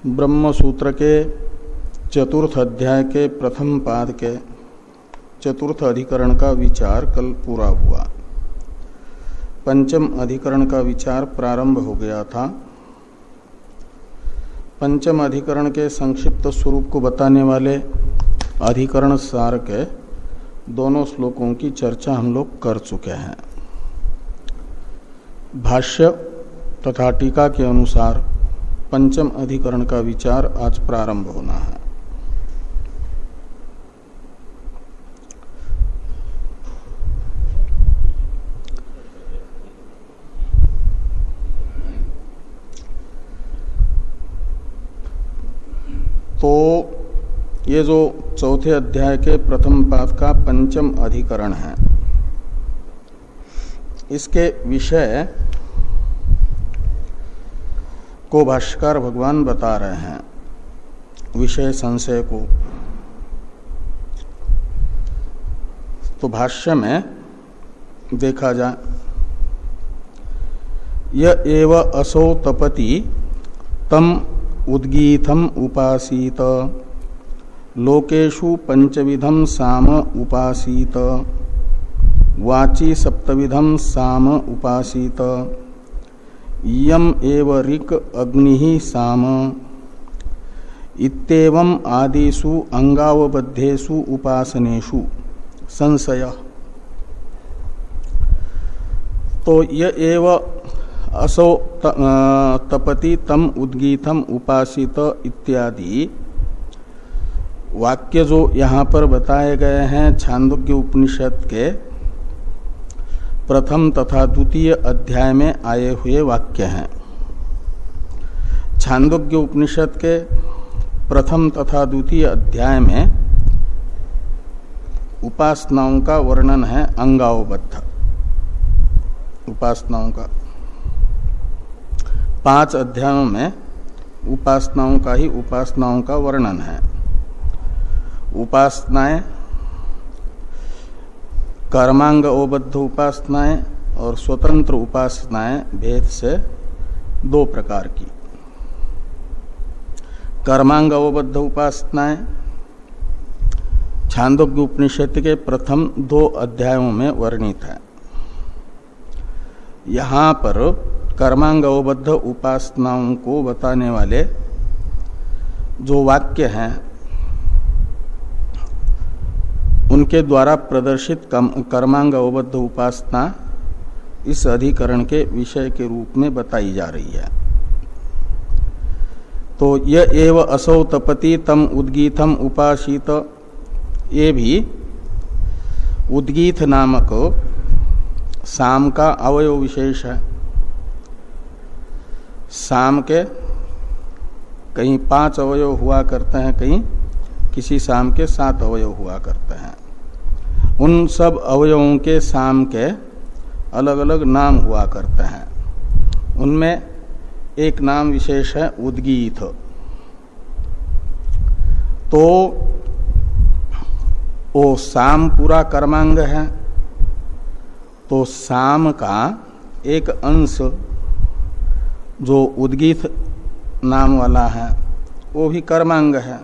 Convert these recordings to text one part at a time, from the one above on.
ब्रह्म सूत्र के चतुर्थ अध्याय के प्रथम पाद के चतुर्थ अधिकरण का विचार कल पूरा हुआ। पंचम अधिकरण का विचार प्रारंभ हो गया था। पंचम अधिकरण के संक्षिप्त स्वरूप को बताने वाले अधिकरण सार के दोनों श्लोकों की चर्चा हम लोग कर चुके हैं। भाष्य तथा टीका के अनुसार पंचम अधिकरण का विचार आज प्रारंभ होना है। तो ये जो चौथे अध्याय के प्रथम पाद का पंचम अधिकरण है, इसके विषय को भाष्यकार भगवान बता रहे हैं। विषय संशय को तो भाष्य में देखा जाए, य एव असौ तपति तम उद्गीथम उपासीत लोकेषु पंचविधम साम उपासीत वाची सप्तविधम साम उपासीत यम एव ऋक् अग्नि साम इत्येवम् आदिषु अंगावबद्धेषु उपासनेषु संशय। तो य एव असौ तपति तम उद्गीथम उपासित इत्यादि वाक्य जो यहाँ पर बताए गए हैं छांदोग्य उपनिषद के प्रथम तथा द्वितीय अध्याय में आए हुए वाक्य हैं। छांदोग्य उपनिषद के प्रथम तथा द्वितीय अध्याय में उपासनाओं का वर्णन है, अंगावबद्ध उपासनाओं का। 5 अध्यायों में उपासनाओं का ही उपासनाओं का वर्णन है। उपासनाएं कर्मांग अवबद्ध उपासनाएं और स्वतंत्र उपासनाएं भेद से 2 प्रकार की। कर्मांग अवबद्ध उपासनाएं छांदोग्य उपनिषद के प्रथम 2 अध्यायों में वर्णित है। यहाँ पर कर्मांग अवबद्ध उपासनाओं को बताने वाले जो वाक्य हैं उनके द्वारा प्रदर्शित कर्मांग अवबद्ध उपासना इस अधिकरण के विषय के रूप में बताई जा रही है। तो य एव असौ तपति तम उद्गीथम उपासित, ये भी उद्गीथ नामक साम का अवयव विशेष है। साम के कहीं 5 अवयव हुआ करते हैं, कहीं किसी साम के 7 अवयव हुआ करते हैं। उन सब अवयवों के साम के अलग अलग नाम हुआ करते हैं। उनमें एक नाम विशेष है उद्गीथ। तो वो साम पूरा कर्मांग है, तो साम का एक अंश जो उद्गीथ नाम वाला है वो भी कर्मांग है।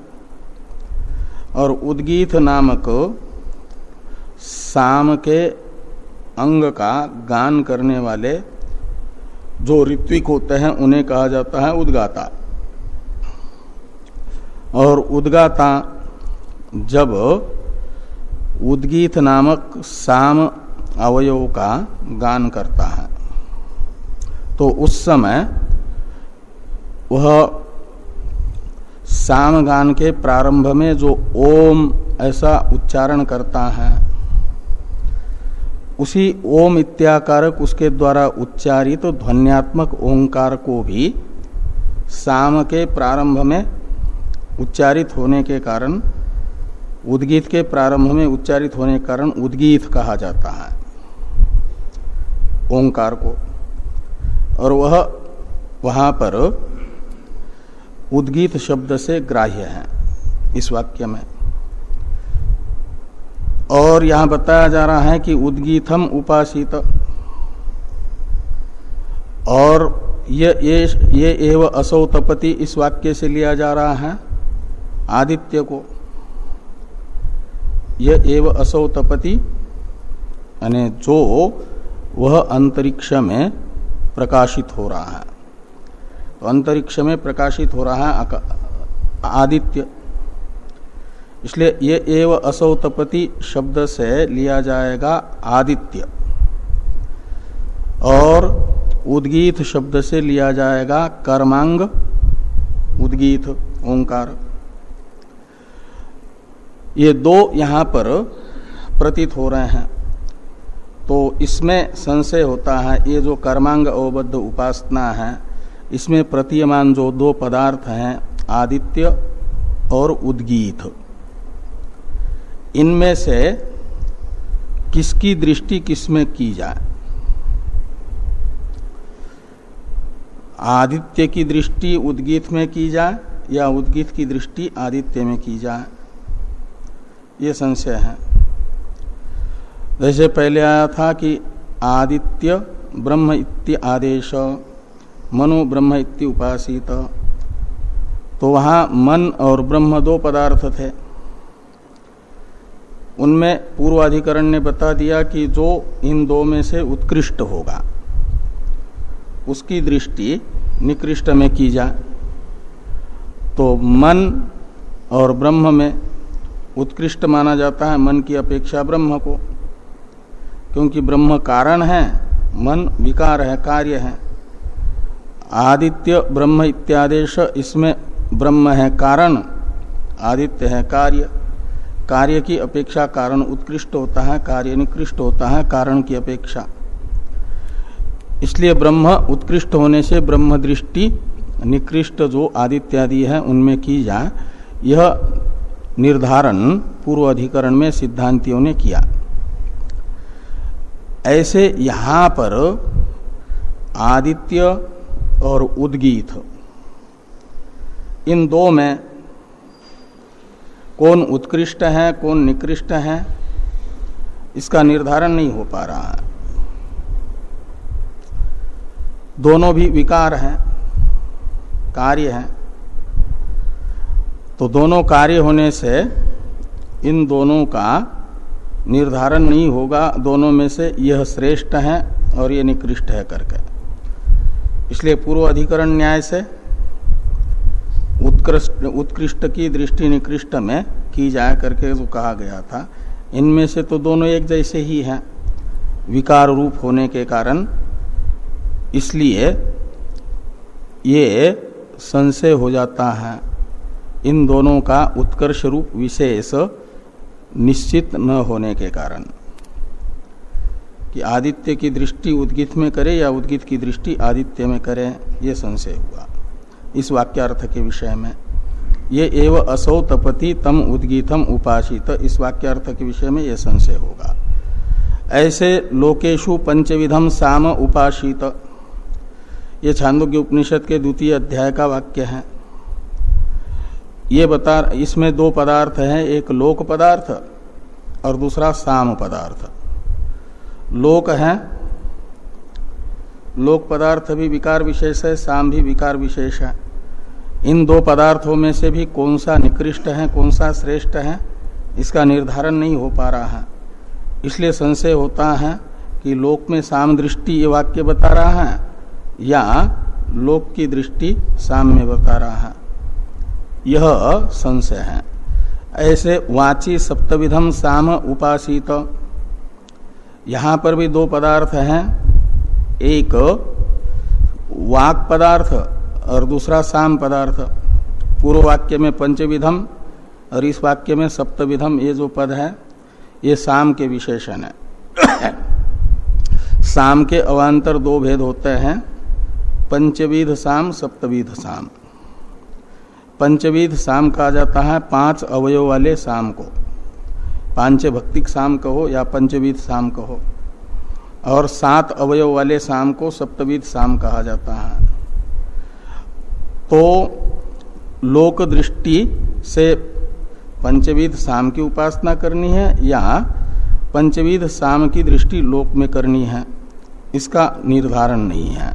और उद्गीथ नामक साम के अंग का गान करने वाले जो ऋत्विक होते हैं उन्हें कहा जाता है उद्गाता। और उद्गाता जब उद्गीथ नामक साम अवयव का गान करता है तो उस समय वह सामगान के प्रारंभ में जो ओम ऐसा उच्चारण करता है, उसी ओम इत्याकारक उसके द्वारा उच्चारित तो ध्वन्यात्मक ओंकार को भी साम के प्रारंभ में उच्चारित होने के कारण, उद्गीत के प्रारंभ में उच्चारित होने के कारण उद्गीत कहा जाता है ओंकार को। और वह वहां पर उद्गीत शब्द से ग्राह्य है इस वाक्य में। और यहां बताया जा रहा है कि उद्गीथम उपासित, और ये एव असौ तपति इस वाक्य से लिया जा रहा है आदित्य को। ये एव असौ तपति यानी जो वह अंतरिक्ष में प्रकाशित हो रहा है, तो अंतरिक्ष में प्रकाशित हो रहा है आदित्य, इसलिए ये एव असौ तपति शब्द से लिया जाएगा आदित्य, और उद्गीत शब्द से लिया जाएगा कर्मांग उद्गीत ओंकार। ये दो यहां पर प्रतीत हो रहे हैं, तो इसमें संशय होता है ये जो कर्मांग अवबद्ध उपासना है इसमें प्रतीयमान जो दो पदार्थ हैं आदित्य और उद्गीत, इनमें से किसकी दृष्टि किसमें की जाए? आदित्य की दृष्टि उद्गीत में की जाए या उद्गीत की दृष्टि आदित्य में की जाए, ये संशय है। जैसे पहले आया था कि आदित्य ब्रह्म इत्ति आदेश मनो ब्रह्म इत्ति उपासित, तो वहां मन और ब्रह्म दो पदार्थ थे, उनमें पूर्वाधिकरण ने बता दिया कि जो इन दो में से उत्कृष्ट होगा उसकी दृष्टि निकृष्ट में की जाए। तो मन और ब्रह्म में उत्कृष्ट माना जाता है मन की अपेक्षा ब्रह्म को, क्योंकि ब्रह्म कारण है, मन विकार है, कार्य है। आदित्य ब्रह्म इत्यादेश, इसमें ब्रह्म है कारण, आदित्य है कार्य। कार्य की अपेक्षा कारण उत्कृष्ट होता है, कार्य निकृष्ट होता है कारण की अपेक्षा। इसलिए ब्रह्म उत्कृष्ट होने से ब्रह्म दृष्टि निकृष्ट जो आदित्यादि है उनमें की जाए, यह निर्धारण पूर्व अधिकरण में सिद्धांतियों ने किया। ऐसे यहां पर आदित्य और उद्गीत इन दो में कौन उत्कृष्ट है कौन निकृष्ट है इसका निर्धारण नहीं हो पा रहा है। दोनों भी विकार हैं, कार्य हैं, तो दोनों कार्य होने से इन दोनों का निर्धारण नहीं होगा, दोनों में से यह श्रेष्ठ है और यह निकृष्ट है करके। इसलिए पूर्व अधिकरण न्याय से उत्कृष्ट की दृष्टि निकृष्ट में की जाए करके जो कहा गया था, इनमें से तो दोनों एक जैसे ही हैं विकार रूप होने के कारण, इसलिए ये संशय हो जाता है इन दोनों का उत्कर्ष रूप विशेष निश्चित न होने के कारण, कि आदित्य की दृष्टि उद्गीत में करे या उद्गीत की दृष्टि आदित्य में करे, ये संशय हुआ इस वाक्यार्थ के विषय में। ये एव असौ तपति तम उद्गीतम उपासित, इस वाक्यार्थ के विषय में यह संशय होगा। ऐसे लोकेशु पंचविधम साम उपासित, ये छांदोग्य उपनिषद के द्वितीय अध्याय का वाक्य है। ये बता, इसमें दो पदार्थ हैं, एक लोक पदार्थ और दूसरा साम पदार्थ। लोक है, लोक पदार्थ भी विकार विशेष है, साम भी विकार विशेष है। इन दो पदार्थों में से भी कौन सा निकृष्ट है कौन सा श्रेष्ठ है इसका निर्धारण नहीं हो पा रहा है। इसलिए संशय होता है कि लोक में साम दृष्टि ये वाक्य बता रहा है या लोक की दृष्टि साम में बता रहा है, यह संशय है। ऐसे वाची सप्तविधम साम उपासित, यहां पर भी दो पदार्थ हैं, एक वाक पदार्थ और दूसरा साम पदार्थ। पूर्व वाक्य में पंचविधम और इस वाक्य में सप्तविधम, ये जो पद है ये साम के विशेषण है। साम के अवान्तर दो भेद होते हैं, पंचविध साम सप्तविध साम। पंचविध साम कहा जाता है पांच अवयव वाले साम को, पांच भक्तिक साम कहो या पंचविध साम कहो, और सात अवयव वाले साम को सप्तविध साम कहा जाता है। तो लोक दृष्टि से पंचविध साम की उपासना करनी है या पंचविध साम की दृष्टि लोक में करनी है, इसका निर्धारण नहीं है।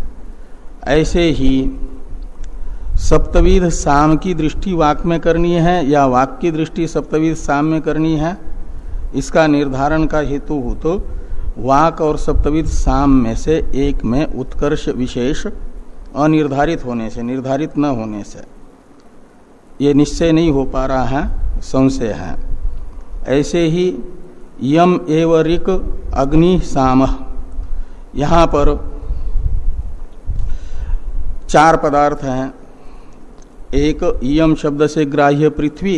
ऐसे ही सप्तविध साम की दृष्टि वाक में करनी है या वाक की दृष्टि सप्तविध साम में करनी है, इसका निर्धारण का हेतु हो तो वाक और सप्तविध साम में से एक में उत्कर्ष विशेष अनिर्धारित होने से, निर्धारित न होने से ये निश्चय नहीं हो पा रहा है, संशय है। ऐसे ही यम एव ऋक अग्नि साम, यहाँ पर 4 पदार्थ हैं। एक यम शब्द से ग्राह्य पृथ्वी,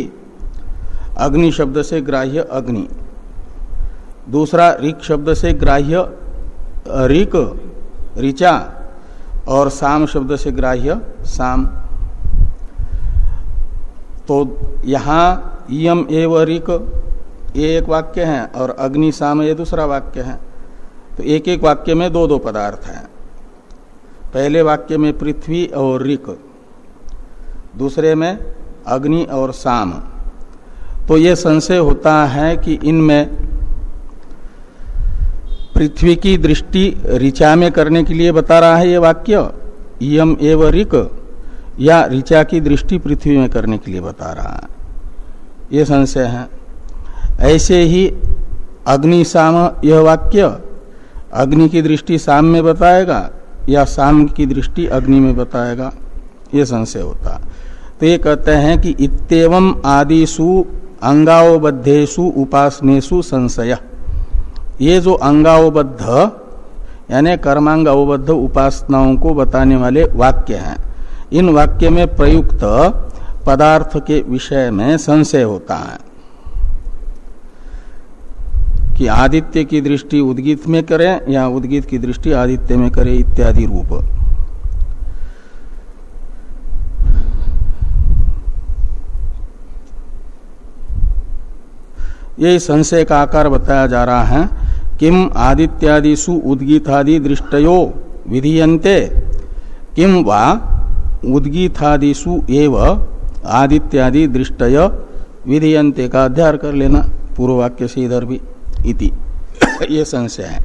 अग्नि शब्द से ग्राह्य अग्नि, दूसरा ऋक शब्द से ग्राह्य ऋक ऋचा, और साम शब्द से ग्राह्य साम। तो यहाँ यम एव ऋक ये एक वाक्य है और अग्नि साम ये दूसरा वाक्य है। तो एक एक वाक्य में 2-2 पदार्थ हैं। पहले वाक्य में पृथ्वी और ऋक, दूसरे में अग्नि और साम। तो ये संशय होता है कि इनमें पृथ्वी की दृष्टि ऋचा में करने के लिए बता रहा है ये वाक्य यम एव ऋक, या ऋचा की दृष्टि पृथ्वी में करने के लिए बता रहा है, ये संशय है। ऐसे ही अग्नि साम यह वाक्य अग्नि की दृष्टि साम में बताएगा या साम की दृष्टि अग्नि में बताएगा, ये संशय होता। तो ये कहते हैं कि इत्येवम आदिषु अंगावबद्धेषु उपासनेषु संशय, ये जो अंगावबद्ध यानी कर्मांग अवबद्ध उपासनाओं को बताने वाले वाक्य हैं, इन वाक्य में प्रयुक्त पदार्थ के विषय में संशय होता है कि आदित्य की दृष्टि उद्गीत में करें या उद्गीत की दृष्टि आदित्य में करें इत्यादि रूप। यही संशय का आकार बताया जा रहा है। किम आदित्यादिषु उद्गीतादि दृष्टयो विधीयन्ते किम वा उद्गीतादिषु एव आदित्यादि दृष्टय विधीयन्ते का अध्ययन कर लेना पूर्व वाक्य से इधर भी इति ये संशय है।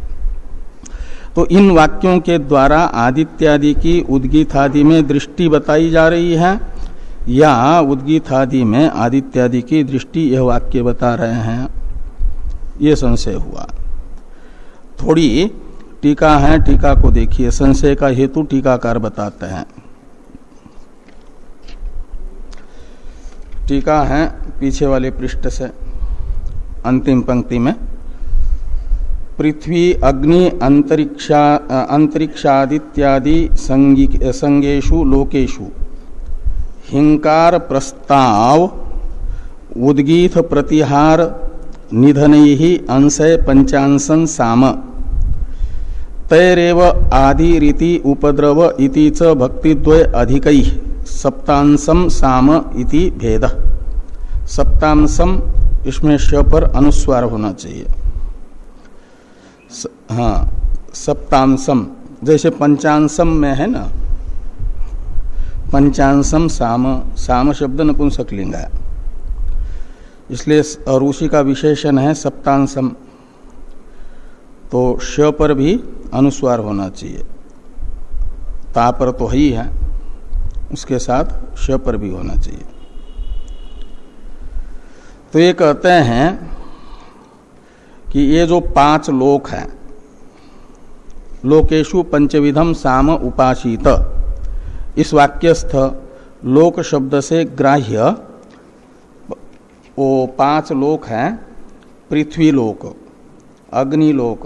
तो इन वाक्यों के द्वारा आदित्यादि की उद्गीतादि में दृष्टि बताई जा रही है या उद्गीतादि में आदित्यादि की दृष्टि यह वाक्य बता रहे हैं, ये संशय हुआ। थोड़ी टीका है, टीका को देखिए। संशय का हेतु टीकाकार बताते हैं। टीका है पीछे वाले पृष्ठ से अंतिम पंक्ति में, पृथ्वी अग्नि अंतरिक्षादित्यादि संगेषु लोकेषु हिंकार प्रस्ताव उद्गीत प्रतिहार निधनैहि अंशय पंचांशन साम तैरेव आदि रीति उपद्रव इति च भक्तिद्वय अधिकैः सप्तांशम साम इति भेद। सप्तांशम इसमें श पर अनुस्वार होना चाहिए। हाँ, सप्तांशम जैसे पंचांशम में है ना, पंचांशम साम, साम शब्द नपुंसकलिंग है, इसलिए और उसी का विशेषण है सप्तांशम, तो श पर भी अनुस्वार होना चाहिए। ता पर तो ही है, उसके साथ श पर भी होना चाहिए। तो ये कहते हैं कि ये जो 5 लोक हैं, लोकेशु पंचविधम साम उपासित, इस वाक्यस्थ लोक शब्द से ग्राह्य वो 5 लोक हैं, पृथ्वी लोक, अग्नि लोक,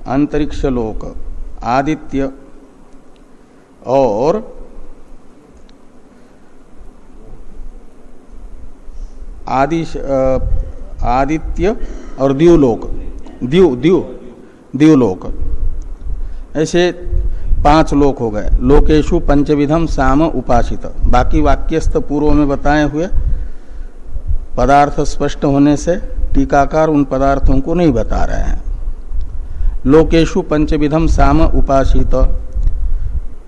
अंतरिक्ष लोक, आदित्य और आदित्य और द्युलोक, द्युलोक, ऐसे 5 लोक हो गए। लोकेशु पंचविधम साम उपासित। बाकी वाक्यस्थ पूर्व में बताए हुए पदार्थ स्पष्ट होने से टीकाकार उन पदार्थों को नहीं बता रहे हैं। लोकेशु पंचविधम साम उपासित,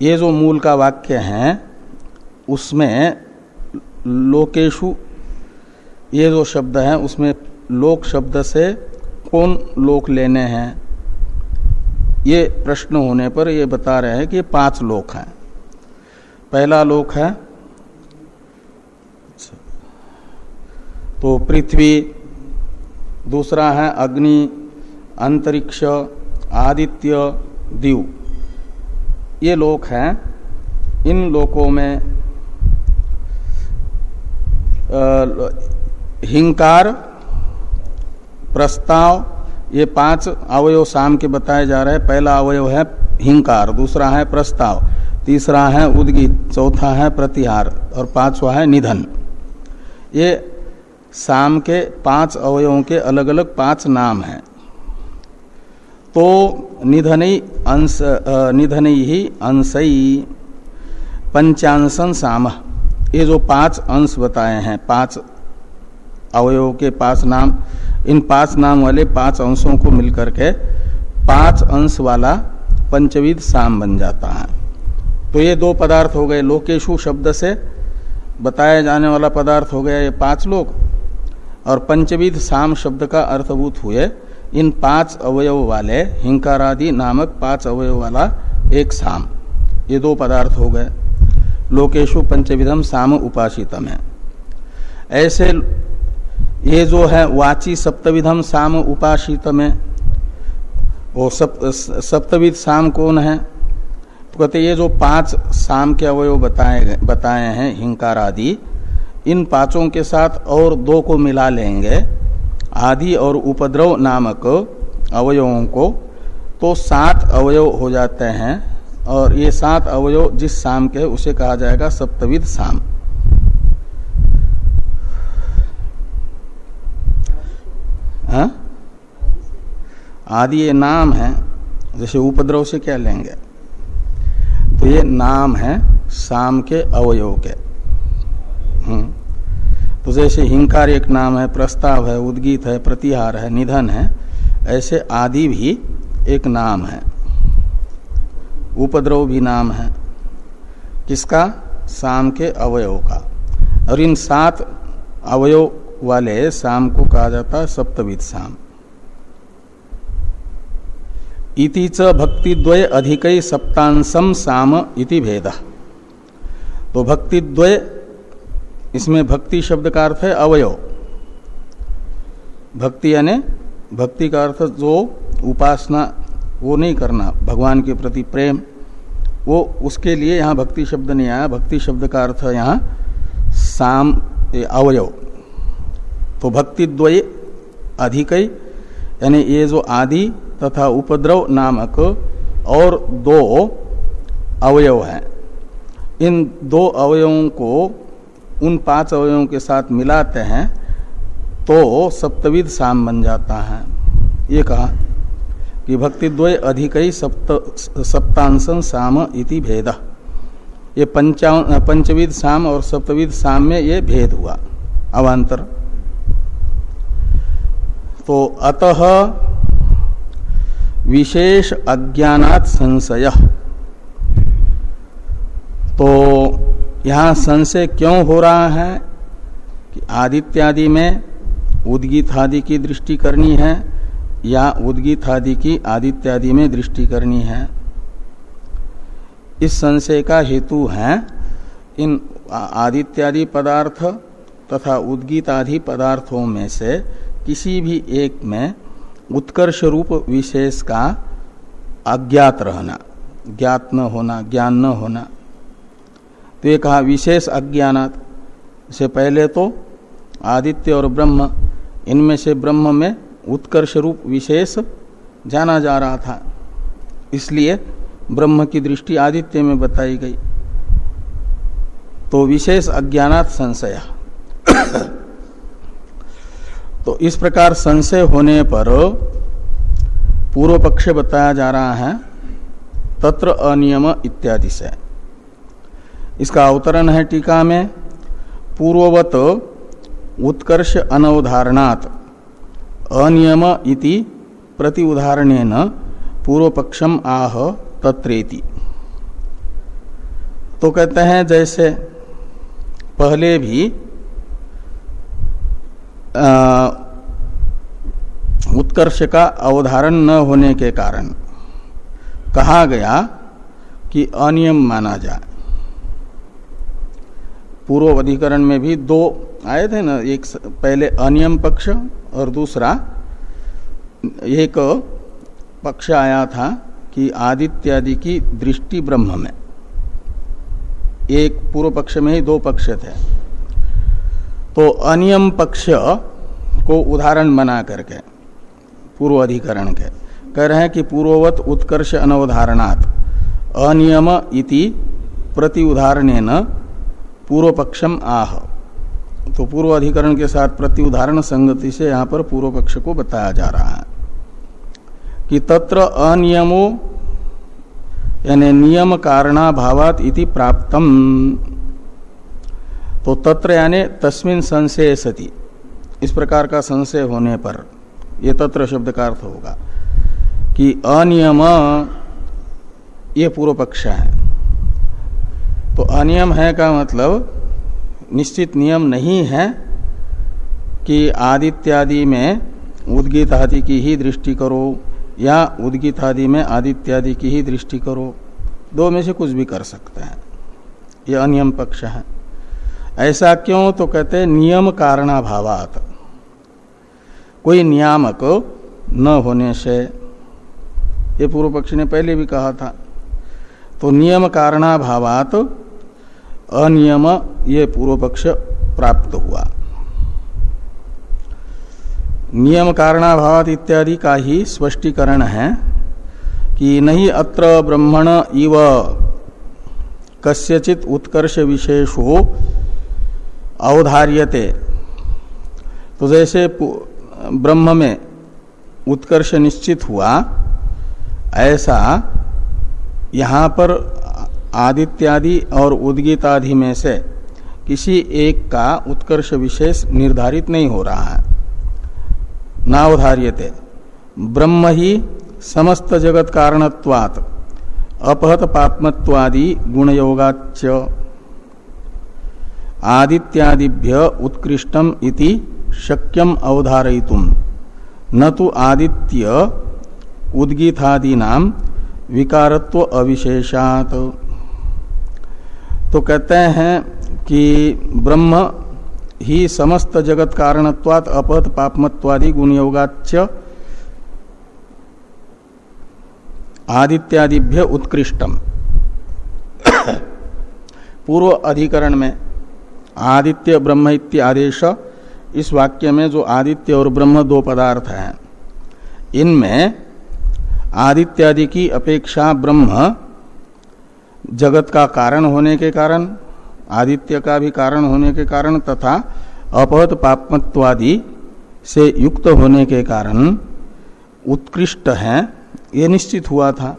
ये जो मूल का वाक्य है उसमें लोकेशु ये जो शब्द है उसमें लोक शब्द से कौन लोक लेने हैं, ये प्रश्न होने पर ये बता रहे हैं कि 5 लोक हैं। पहला लोक है तो पृथ्वी, दूसरा है अग्नि, अंतरिक्ष, आदित्य, दिव, ये लोक हैं। इन लोकों में हिंकार, प्रस्ताव, ये 5 अवयव साम के बताए जा रहे हैं। पहला अवयव है हिंकार, दूसरा है प्रस्ताव, तीसरा है उद्गीत, चौथा है प्रतिहार और 5वां है निधन। ये साम के 5 अवयवों के अलग अलग 5 नाम हैं। तो निधन ही अंशई पंचांशन साम, ये जो 5 अंश बताए हैं, 5 अवयवों के 5 नाम, इन 5 नाम वाले 5 अंशों को मिलकर के 5 अंश वाला पंचविध साम बन जाता है। तो ये 2 पदार्थ हो गए। लोकेशु शब्द से बताया जाने वाला पदार्थ हो गया ये 5 लोक, और पंचविध साम शब्द का अर्थभूत हुए इन 5 अवयव वाले हिंकारादि नामक 5 अवयव वाला एक साम। ये 2 पदार्थ हो गए। लोकेशु पंचविधम साम उपासितम है। ऐसे ये जो है वाची सप्तविधम साम उपासितम है, वो सप्तविध साम कौन है? तो कहते ये जो 5 साम के अवयव बताए हैं हिंकार आदि, इन 5 के साथ और 2 को मिला लेंगे, आदि और उपद्रव नामक अवयवों को, तो 7 अवयव हो जाते हैं। और ये 7 अवयव जिस साम के उसे कहा जाएगा सप्तविध साम। हाँ? आदि ये नाम है, जैसे उपद्रव से क्या लेंगे, तो ये नाम है साम के अवयव के। तो जैसे हिंकार एक नाम है, प्रस्ताव है, उद्गीत है, प्रतिहार है, निधन है, ऐसे आदि भी एक नाम है, उपद्रव भी नाम है। किसका? साम के अवयव का। और इन 7 अवयव वाले साम को कहा जाता है सप्तविध साम। इति च भक्तिद्वय अधिकै सप्तांशम साम इति भेद। तो भक्तिद्वय, इसमें भक्ति शब्द का अर्थ है अवयव। भक्ति यानी भक्ति का अर्थ जो उपासना, वो नहीं करना, भगवान के प्रति प्रेम, वो उसके लिए यहाँ भक्ति शब्द नहीं आया। भक्ति शब्द का अर्थ यहाँ साम अवयव। तो भक्तिद्वय अधिकै यानी ये जो आदि तथा उपद्रव नामक और 2 अवयव हैं, इन 2 अवयवों को उन 5 अवयवों के साथ मिलाते हैं तो सप्तविध साम बन जाता है। ये कहा कि भक्तिद्वय अधिकै सप्तांशन साम इति भेद। ये पंचविध साम और सप्तविध साम में ये भेद हुआ, अवान्तर। तो अतः विशेष अज्ञानात् संशय। तो यहाँ संशय क्यों हो रहा है कि आदित्यादि में उद्गीत आदि की दृष्टि करनी है या उद्गीत आदि की आदित्यादि में दृष्टि करनी है। इस संशय का हेतु है इन आदित्यादि पदार्थ तथा उद्गीत आदि पदार्थों में से किसी भी एक में उत्कर्ष रूप विशेष का अज्ञात रहना, ज्ञात न होना, ज्ञान न होना। तो ये कहा विशेष अज्ञानात। से पहले तो आदित्य और ब्रह्म, इनमें से ब्रह्म में उत्कर्ष रूप विशेष जाना जा रहा था, इसलिए ब्रह्म की दृष्टि आदित्य में बताई गई। तो विशेष अज्ञानात संशय। तो इस प्रकार संशय होने पर पूर्व पक्ष बताया जा रहा है तत्र अनियम इत्यादि से। इसका अवतरण है टीका में, पूर्ववत उत्कर्ष अनवधारणात् अनियम इति प्रति उदाहरणेन पूर्व पक्षम आह तत्रेति। तो कहते हैं जैसे पहले भी उत्कर्ष का अवधारण न होने के कारण कहा गया कि अनियम माना जाए। पूर्व अधिकरण में भी दो आए थे ना, एक पहले अनियम पक्ष और दूसरा एक पक्ष आया था कि आदित्यादि की दृष्टि ब्रह्म में। एक पूर्व पक्ष में ही दो पक्ष थे, तो अनियम पक्ष को उदाहरण बना करके पूर्व अधिकरण के कह रहे हैं कि पूर्ववत उत्कर्ष अनवधारणात् अनियम इति प्रति उदाहरणेन पूर्व पक्षम आह। तो पूर्व अधिकरण के साथ प्रति उदाहरण संगति से यहाँ पर पूर्व पक्ष को बताया जा रहा है कि तत्र अनियमो यानी नियम कारणाभावात् इति प्राप्तम। तो तत्र यानी तस्मिन् संशय सति, इस प्रकार का संशय होने पर ये तत्र शब्द का अर्थ होगा कि अनियम ये पूर्व पक्ष है। तो अनियम है का मतलब निश्चित नियम नहीं है कि आदित्यादि में उद्गीत आदि की ही दृष्टि करो या उद्गीत आदि में आदित्यादि की ही दृष्टि करो, दो में से कुछ भी कर सकते हैं, यह अनियम पक्ष है। ऐसा क्यों? तो कहते हैं नियम कारणाभावात्, कोई नियामक न होने से, ये पूर्व पक्ष ने पहले भी कहा था। तो नियम कारणाभावात् अनियम ये पूर्व पक्ष प्राप्त हुआ। नियम कारणाभावात् इत्यादि का ही स्पष्टीकरण है कि नहीं अत्र ब्रह्मण इव कस्यचित उत्कर्ष विशेषो अवधार्यते। तो जैसे ब्रह्म में उत्कर्ष निश्चित हुआ, ऐसा यहाँ पर आदित्यादि और उद्गीतादि में से किसी एक का उत्कर्ष विशेष निर्धारित नहीं हो रहा है। नावधार्यते, ब्रह्म ही समस्त जगत कारणत्वात् अपहत पापमत्वादि गुणयोगाच्च आदित्यादिभ्य उत्कृष्टम इति शक्यम अवधारयितुम न तो आदित्य उद्गीतादीनाम विकारत्व अविशेषात्। तो कहते हैं कि ब्रह्म ही समस्त जगत कारणत्वात् अपहत पापमत्वादि गुणयोगाच्च आदित्यादिभ्य उत्कृष्टम। पूर्व अधिकरण में आदित्य ब्रह्म इत्य आदेश, इस वाक्य में जो आदित्य और ब्रह्म दो पदार्थ हैं, इनमें आदित्यादि की अपेक्षा ब्रह्म जगत का कारण होने के कारण, आदित्य का भी कारण होने के कारण तथा अपहत पापमत्वादि से युक्त होने के कारण उत्कृष्ट है, ये निश्चित हुआ था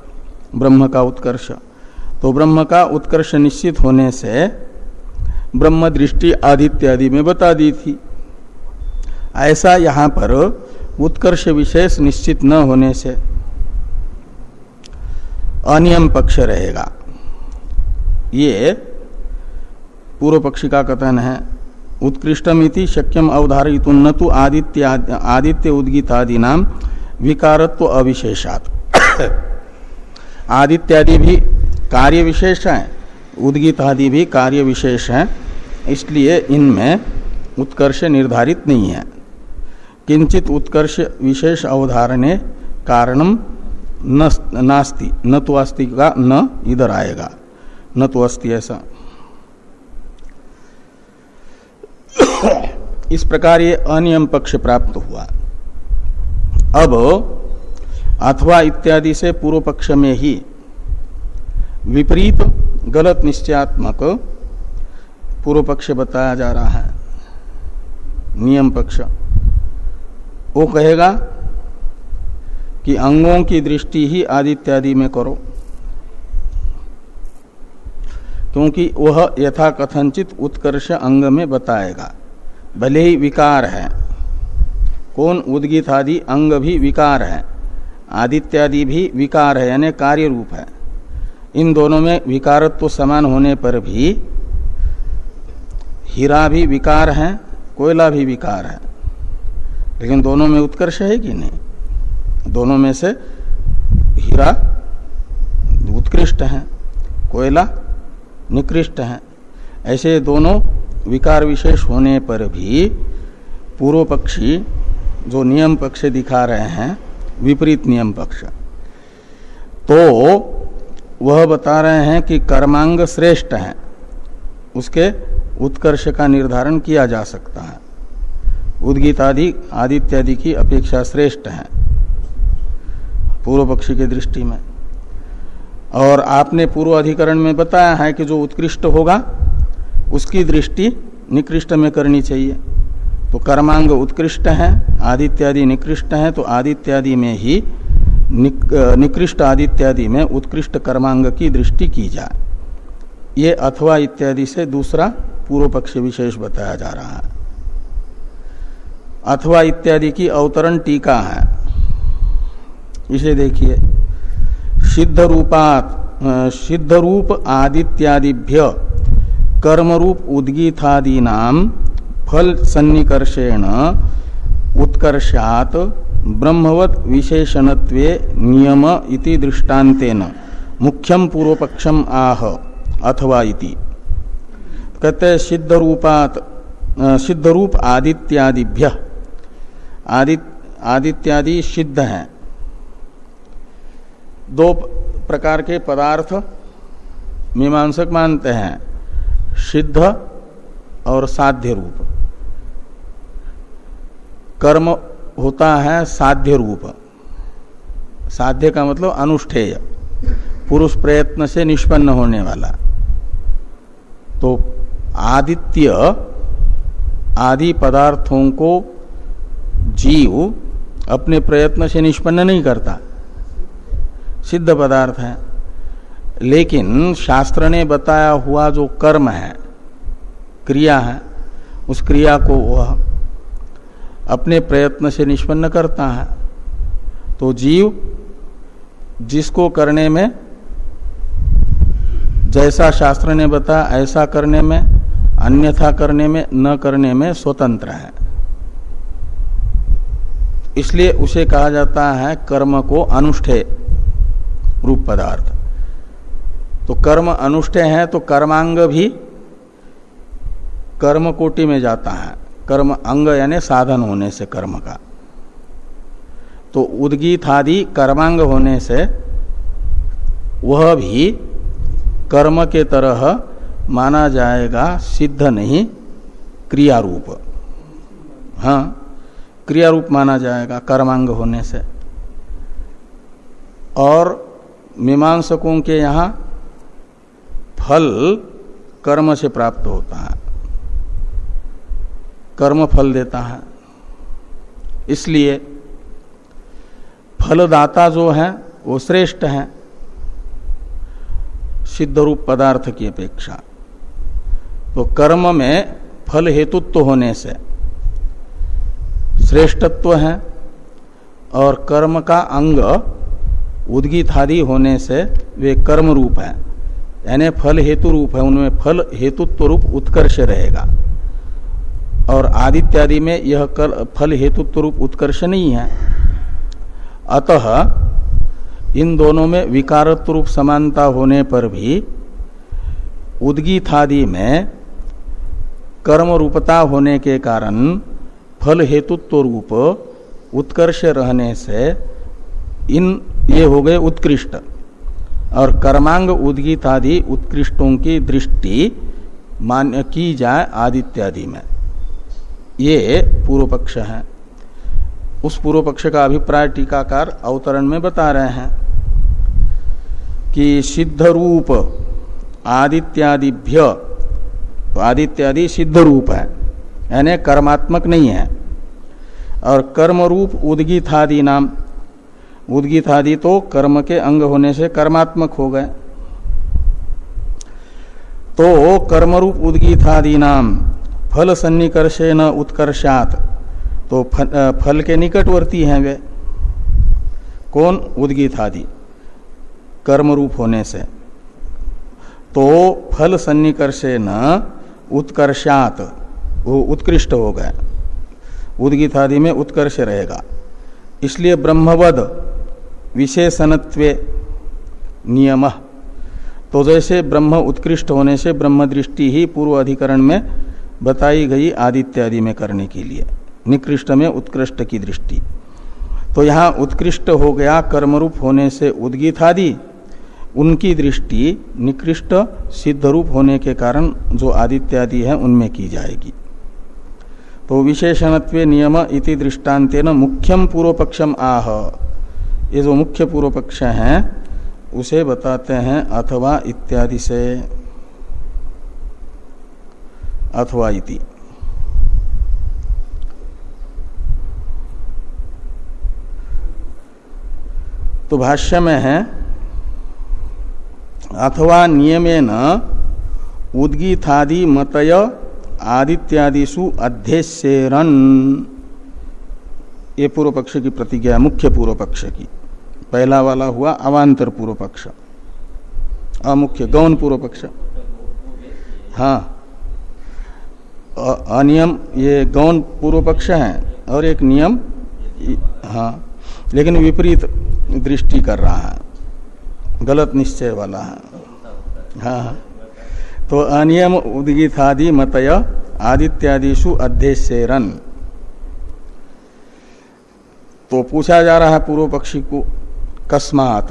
ब्रह्म का उत्कर्ष। तो ब्रह्म का उत्कर्ष निश्चित होने से ब्रह्म दृष्टि आदित्यादि में बता दी थी। ऐसा यहाँ पर उत्कर्ष विशेष निश्चित न होने से अनियम पक्ष रहेगा। ये पूर्व पक्षी का कथन है। उत्कृष्टमिति शक्यम अवधारयितुं न तु आदित्य उद्गीतादि नाम विकारत्व अविशेषात्। आदित्यादि भी कार्य विशेष हैं, उद्गीतादि भी कार्य विशेष हैं, इसलिए इनमें उत्कर्ष निर्धारित नहीं है। किंचित उत्कर्ष विशेष अवधारणे कारणम नास्ति, न तो अस्ति का न इधर आएगा, न तो अस्ति ऐसा। इस प्रकार ये अनियम पक्ष प्राप्त हुआ। अब अथवा इत्यादि से पूर्व पक्ष में ही विपरीत गलत निश्चयात्मक पूर्व पक्ष बताया जा रहा है, नियम पक्ष। वो कहेगा कि अंगों की दृष्टि ही आदित्यादि में करो, क्योंकि वह यथा कथनचित उत्कर्ष अंग में बताएगा। भले ही विकार है, कौन उद्गीत आदि अंग भी विकार है, आदित्यादि भी विकार है, यानी कार्य रूप है। इन दोनों में विकारत्व तो समान होने पर भी हीरा भी विकार है, कोयला भी विकार है, लेकिन दोनों में उत्कर्ष है कि नहीं? दोनों में से हीरा उत्कृष्ट है, कोयला निकृष्ट है। ऐसे दोनों विकार विशेष होने पर भी पूर्व पक्षी जो नियम पक्ष दिखा रहे हैं विपरीत नियम पक्ष, तो वह बता रहे हैं कि कर्मांग श्रेष्ठ है, उसके उत्कर्ष का निर्धारण किया जा सकता है, उद्गीत आदि आदित्यादि की अपेक्षा श्रेष्ठ है पूर्व पक्षी की दृष्टि में। और आपने पूर्व अधिकरण में बताया है कि जो उत्कृष्ट होगा उसकी दृष्टि निकृष्ट में करनी चाहिए। तो कर्मांग उत्कृष्ट है, आदित्यादि निकृष्ट है, तो आदित्यादि में ही निकृष्ट आदित्यादि में उत्कृष्ट कर्मांग की दृष्टि की जाए। ये अथवा इत्यादि से दूसरा पूर्व पक्ष विशेष बताया जा रहा है। अथवा इत्यादि की अवतरण टीका है, इसे देखिए। सिद्ध रूप आदित्यादिभ्य कर्मरूप उद्गीतादीनाम फल सन्निकर्षेण उत्कर्षात् ब्रह्मवत् विशेषणत्वे नियम इति दृष्टान्तेन मुख्यम पूर्वपक्षम आह अथवा इति। कहते सिद्ध रूप आदित्यादिभ्य, आदित्यादि सिद्ध हैं। दो प्रकार के पदार्थ मीमांसक मानते हैं, सिद्ध और साध्य रूप। कर्म होता है साध्य रूप, साध्य का मतलब अनुष्ठेय, पुरुष प्रयत्न से निष्पन्न होने वाला। तो आदित्य आदि पदार्थों को जीव अपने प्रयत्न से निष्पन्न नहीं करता, सिद्ध पदार्थ है। लेकिन शास्त्र ने बताया हुआ जो कर्म है, क्रिया है, उस क्रिया को वह अपने प्रयत्न से निष्पन्न करता है। तो जीव जिसको करने में, जैसा शास्त्र ने बताया ऐसा करने में, अन्यथा करने में, न करने में स्वतंत्र है। इसलिए उसे कहा जाता है कर्म को अनुष्ठेय रूप पदार्थ। तो कर्म अनुष्ठेय है तो कर्मांग भी कर्म कोटि में जाता है, कर्म अंग यानी साधन होने से कर्म का। तो उद्गीत आदि कर्मांग होने से वह भी कर्म के तरह माना जाएगा, सिद्ध नहीं क्रिया रूप। हाँ, क्रिया रूप माना जाएगा कर्मांग होने से। और मीमांसकों के यहाँ फल कर्म से प्राप्त होता है, कर्म फल देता है। इसलिए फलदाता जो है वो श्रेष्ठ है सिद्ध रूप पदार्थ की अपेक्षा। तो कर्म में फल हेतुत्व होने से श्रेष्ठत्व है, और कर्म का अंग उद्गीतादि होने से वे कर्म रूप है, यानी फल हेतु रूप है, उनमें फल हेतुत्व रूप उत्कर्ष रहेगा। और आदित्यादि में यह फल हेतुत्व रूप उत्कर्ष नहीं है। अतः इन दोनों में विकारत्व रूप समानता होने पर भी उद्गीतादि में कर्म रूपता होने के कारण फल हेतुत्व रूप उत्कर्ष रहने से ये हो गए उत्कृष्ट, और कर्मांग उद्गीतादि उत्कृष्टों की दृष्टि मान्य की जाए आदित्यादि में। ये पूर्व पक्ष है। उस पूर्व पक्ष का अभिप्राय टीकाकार अवतरण में बता रहे हैं कि सिद्ध रूप आदित्यादिभ्य, तो आदित्यादि सिद्ध रूप है यानी कर्मात्मक नहीं है, और कर्म रूप उद्गीतादि नाम, उद्गीतादि तो कर्म के अंग होने से कर्मात्मक हो गए। तो कर्मरूप उद्गीतादि नाम फल सन्निकर्षेण उत्कर्षात्, तो फल के निकटवर्ती हैं वे। कौन? उद्गीतादि कर्म रूप होने से। तो फल सन्निकर्षेण उत्कर्षात्, वो उत्कृष्ट हो गए, उद्गीतादि में उत्कर्ष रहेगा। इसलिए ब्रह्मवद विशेषणत्वे नियम, तो जैसे ब्रह्म उत्कृष्ट होने से ब्रह्म दृष्टि ही पूर्व अधिकरण में बताई गई आदित्यादि में करने के लिए, निकृष्ट में उत्कृष्ट की दृष्टि। तो यहाँ उत्कृष्ट हो गया कर्मरूप होने से उद्गीतादि, उनकी दृष्टि निकृष्ट सिद्ध रूप होने के कारण जो आदित्यादि है उनमें की जाएगी। तो विशेषणत्वे नियम इति दृष्टान्तेन मुख्यम पूर्व पक्षम आह, ये जो मुख्य पूर्व पक्ष है उसे बताते हैं अथवा इत्यादि से, अथवा इति। तो भाष्य में है अथवा नियमेन उद्गीतादि मतय आदित्यादिषु अध्यस्येरन, ये पूर्व पक्ष की प्रतिज्ञा, मुख्य पूर्व पक्ष की। पहला वाला हुआ अवान्तर पूर्व पक्ष, अमुख्य गौण पूर्व पक्ष। हाँ, अनियम ये गौण पूर्व पक्ष है और एक नियम, हाँ, लेकिन विपरीत दृष्टि कर रहा है, गलत निश्चय वाला है। हाँ, तो अनियम उद्गीतादि मतय आदित्यादिषु अध्यस्येरन। तो पूछा जा रहा है पूर्व पक्षी को, कस्मात,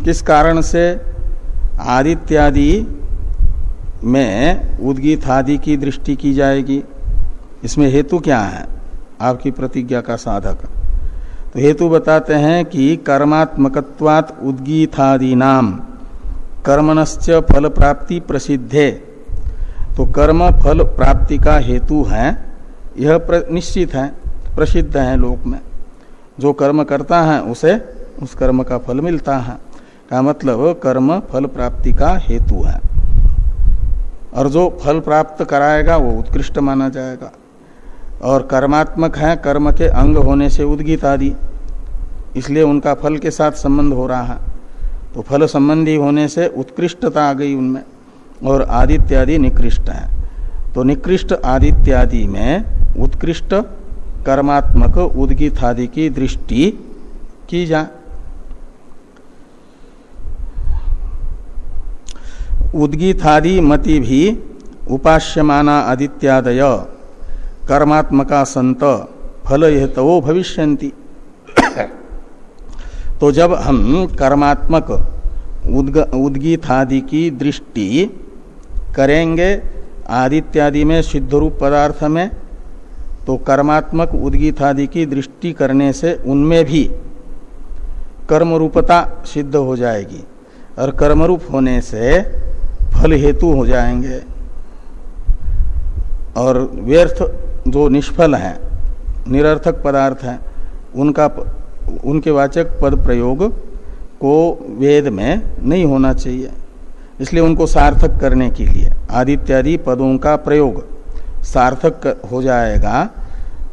किस कारण से आदित्यादि में उद्गीतादि की दृष्टि की जाएगी, इसमें हेतु क्या है आपकी प्रतिज्ञा का साधक। तो हेतु बताते हैं कि कर्मात्मकत्वात् उद्गीतादि नाम कर्मणश्च फल प्राप्ति प्रसिद्धे। तो कर्म फल प्राप्ति का हेतु है, यह निश्चित है, प्रसिद्ध है लोक में। जो कर्म करता है उसे उस कर्म का फल मिलता है, का मतलब कर्म फल प्राप्ति का हेतु है, और जो फल प्राप्त कराएगा वो उत्कृष्ट माना जाएगा। और कर्मात्मक है, कर्म के अंग होने से उद्गीत आदि, इसलिए उनका फल के साथ संबंध हो रहा है। तो फल संबंधी होने से उत्कृष्टता आ गई उनमें, और आदित्यादि निकृष्ट है। तो निकृष्ट आदित्यादि में उत्कृष्ट कर्मात्मक उद्गीतादि की दृष्टि की जाए। उद्गीतादि मति भी उपास्यमाना आदित्यादय कर्मात्मका संत फल हेतवो भविष्यन्ति। तो जब हम कर्मात्मक उद्गीतादि की दृष्टि करेंगे आदित्यादि में सिद्ध रूप पदार्थ में, तो कर्मात्मक उद्गीतादि की दृष्टि करने से उनमें भी कर्म रूपता सिद्ध हो जाएगी, और कर्मरूप होने से फल हेतु हो जाएंगे। और व्यर्थ जो निष्फल है, निरर्थक पदार्थ है, उनके वाचक पद प्रयोग को वेद में नहीं होना चाहिए। इसलिए उनको सार्थक करने के लिए आदित्यादि पदों का प्रयोग सार्थक हो जाएगा।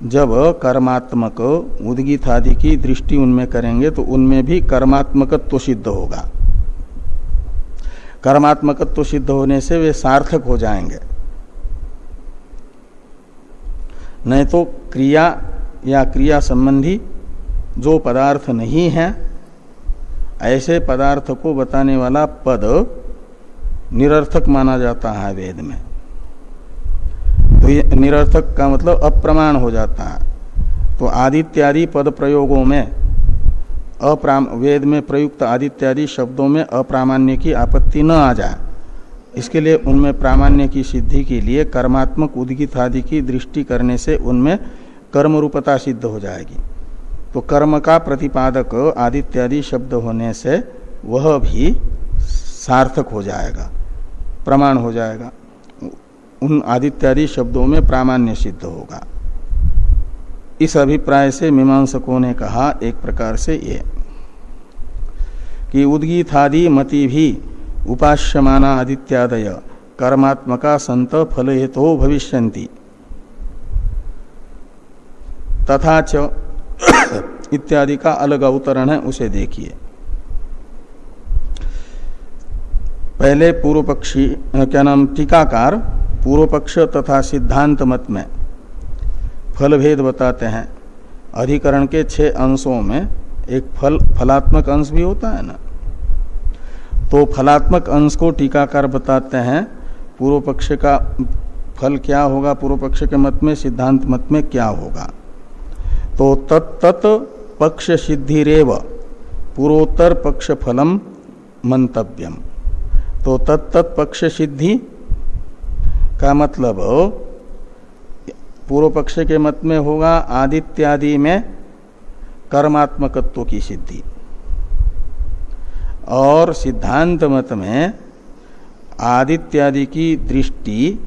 जब कर्मात्मक उद्गीतादि की दृष्टि उनमें करेंगे तो उनमें भी कर्मात्मकत्व सिद्ध होगा। कर्मात्मकत्व सिद्ध होने से वे सार्थक हो जाएंगे। नहीं तो क्रिया या क्रिया संबंधी जो पदार्थ नहीं है, ऐसे पदार्थ को बताने वाला पद निरर्थक माना जाता है वेद में। तो ये निरर्थक का मतलब अप्रमाण हो जाता है। तो आदित्यादि पद प्रयोगों में वेद में प्रयुक्त आदित्यादि शब्दों में अप्रामाण्य की आपत्ति न आ जाए, इसके लिए उनमें प्रामाण्य की सिद्धि के लिए कर्मात्मक उद्गीतादि की दृष्टि करने से उनमें कर्म रूपता सिद्ध हो जाएगी। तो कर्म का प्रतिपादक आदित्यादि शब्द होने से वह भी सार्थक हो जाएगा, प्रमाण हो जाएगा। उन आदित्यादि शब्दों में प्रामाण्य सिद्ध होगा। इस अभिप्राय से मीमांसकों ने कहा एक प्रकार से ये कि उद्गीतादि मति भी उपास्यमाना आदित्यादय कर्मात्मका संत फल हेतु भविष्यन्ति तथा च इत्यादि का अलग अवतरण है, उसे देखिए। पहले पूर्व पक्षी क्या नाम टीकाकार पूर्व पक्ष तथा सिद्धांत मत में फल भेद बताते हैं। अधिकरण के 6 अंशों में एक फलात्मक अंश भी होता है ना, तो फलात्मक अंश को टीकाकार बताते हैं पूर्व पक्ष का फल क्या होगा पूर्व पक्ष के मत में, सिद्धांत मत में क्या होगा? तो तत्त पक्ष सिद्धिरेव पूर्वोत्तर पक्ष फलम मंतव्यम। तो तत्त पक्ष सिद्धि का मतलब पूर्व पक्ष के मत में होगा आदित्यादि में कर्मात्मकत्व की सिद्धि, और सिद्धांत मत में आदित्यादि की दृष्टि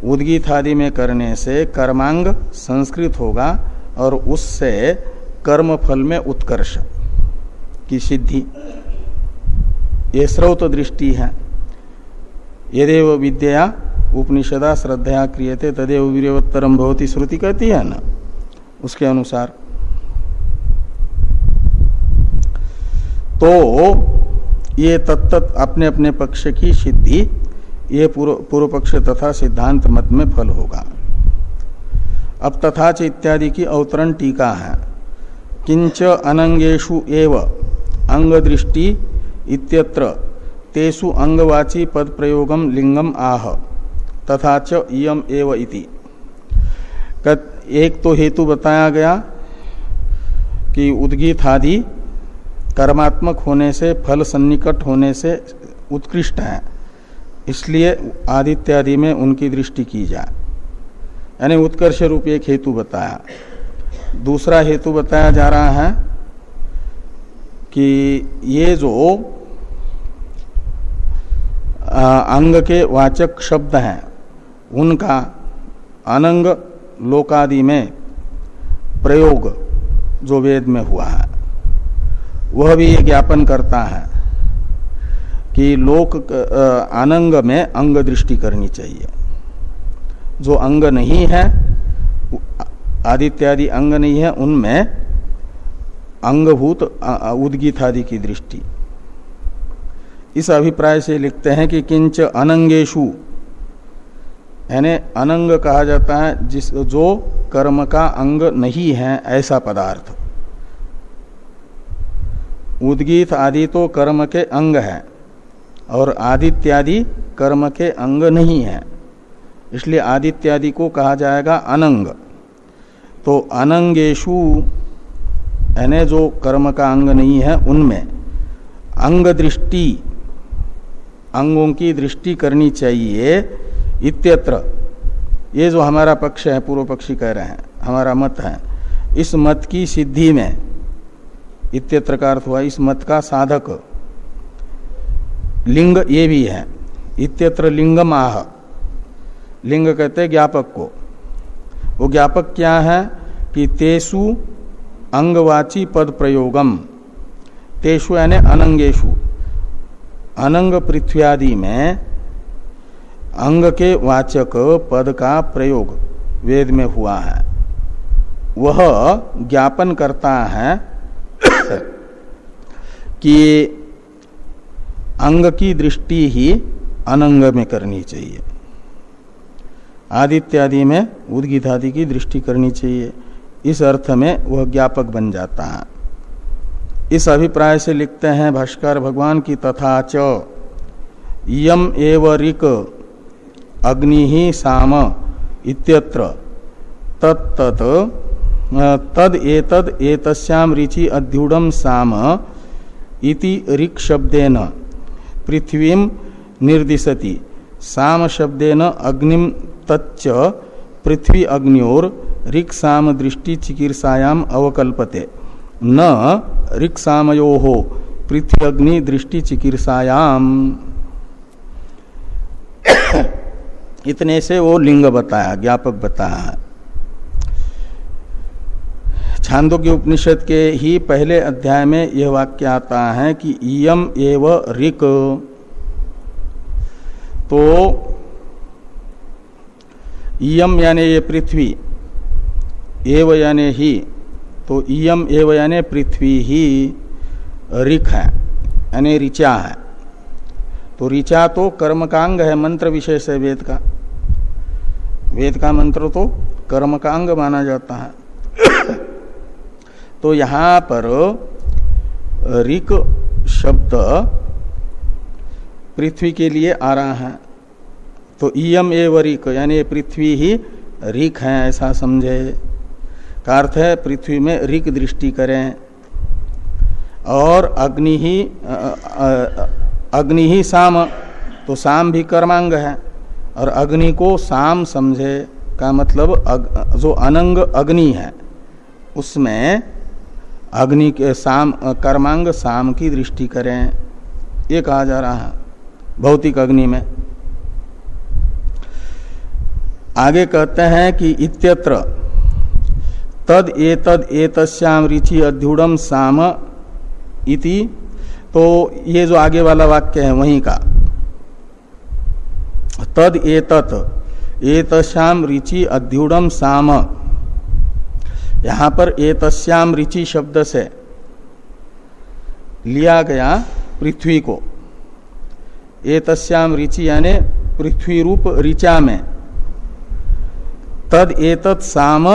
उद्गीतादि में करने से कर्मांग संस्कृत होगा और उससे कर्म फल में उत्कर्ष की सिद्धि, ये स्रोत दृष्टि है। यदेव विद्या उपनिषदा श्रद्धया क्रियते तदेव वीर्यवत्तरम भवति श्रुति कहती है ना, उसके अनुसार। तो ये तत्त अपने अपने पक्ष की सिद्धि ये पूर्व पक्ष तथा सिद्धांत मत में फल होगा। अब तथाच इत्यादि की अवतरण टीका है। किंच अनंगेषु एव अंग दृष्टि इत्यत्र तेषु अंगवाची पद प्रयोगम लिंगम आह तथा च इयम एव इति। एक तो हेतु बताया गया कि उद्गीतादि कर्मात्मक होने से, फल सन्निकट होने से उत्कृष्ट है, इसलिए आदित्यादि में उनकी दृष्टि की जाए, यानी उत्कर्ष रूप एक हेतु बताया। दूसरा हेतु बताया जा रहा है कि ये जो अंग के वाचक शब्द हैं उनका अनंग लोकादि में प्रयोग जो वेद में हुआ है वह भी ये ज्ञापन करता है कि लोक अनंग में अंग दृष्टि करनी चाहिए। जो अंग नहीं है, आदित्यादि अंग नहीं है, उनमें अंगभूत उद्गीतादि की दृष्टि। इस अभिप्राय से लिखते हैं कि किंच अनंगेषु, यानी अनंग कहा जाता है जिस जो कर्म का अंग नहीं है ऐसा पदार्थ। उद्गीत आदि तो कर्म के अंग है और आदित्यादि कर्म के अंग नहीं है, इसलिए आदित्यादि को कहा जाएगा अनंग। तो अनंगेषु यानी जो कर्म का अंग नहीं है उनमें अंग दृष्टि, अंगों की दृष्टि करनी चाहिए। इत्यत्र, ये जो हमारा पक्ष है, पूर्व पक्षी कह रहे हैं, हमारा मत है, इस मत की सिद्धि में, इत्यत्र का अर्थ हुआ इस मत का साधक लिंग ये भी है। इत्यत्र लिंगम आह, लिंग कहते हैं ज्ञापक को। वो ज्ञापक क्या है कि तेषु अंगवाची पद प्रयोगम, तेषु यानी अनंगेषु, अनंग पृथ्व्यादि में अंग के वाचक पद का प्रयोग वेद में हुआ है। वह ज्ञापन करता है कि अंग की दृष्टि ही अनंग में करनी चाहिए, आदित्यादि में उद्गीतादि की दृष्टि करनी चाहिए। इस अर्थ में वह ज्ञापक बन जाता है। इस अभिप्राय से लिखते हैं भाष्कर भगवान की तथा च यम एव ऋक अग्नि ही साम इत्यत्र तत्तत् तद एतद एतस्याम ऋचि अध्युडम साम इति ऋक् शब्देन पृथ्वीम निर्दिशति साम शब्देन अग्निम तच्च पृथ्वी अग्नियोर ऋक् साम दृष्टि चिकीर्षायाम अवकल्पते न ऋक् सामयोः पृथ्वी अग्नि दृष्टि चिकीर्षायाम। इतने से वो लिंग बताया, ज्ञापक बताया है। छांदोग्य उपनिषद के ही पहले अध्याय में यह वाक्य आता है कि इयम एव ऋक्। तो इयम यानी ये पृथ्वी, एव यानी ही, तो इयम एव यानी पृथ्वी ही ऋक् है, यानी ऋचा है। तो ऋचा तो कर्मकांग है, मंत्र विशेष है वेद का। वेद का मंत्र तो कर्म का अंग माना जाता है। तो यहां पर ऋक् शब्द पृथ्वी के लिए आ रहा है। तो इयम एव ऋक् यानी पृथ्वी ही ऋक् है ऐसा समझे। का अर्थ है पृथ्वी में ऋक् दृष्टि करें। और अग्नि ही साम, तो साम भी कर्मांग है और अग्नि को साम समझे। का मतलब जो अनंग अग्नि है उसमें अग्नि के साम कर्मांग साम की दृष्टि करें, ये कहा जा रहा है भौतिक अग्नि में। आगे कहते हैं कि इत्यत्र तद एतस्याम ऋचि अध्युडम साम इति, तो ये जो आगे वाला वाक्य है वहीं का तद एतस्याम ऋचि अध्युडम साम, यहां पर एतस्याम ऋचि शब्द से लिया गया पृथ्वी को। एतस्याम ऋचि यानी पृथ्वी रूप ऋचा में तद एतत् साम,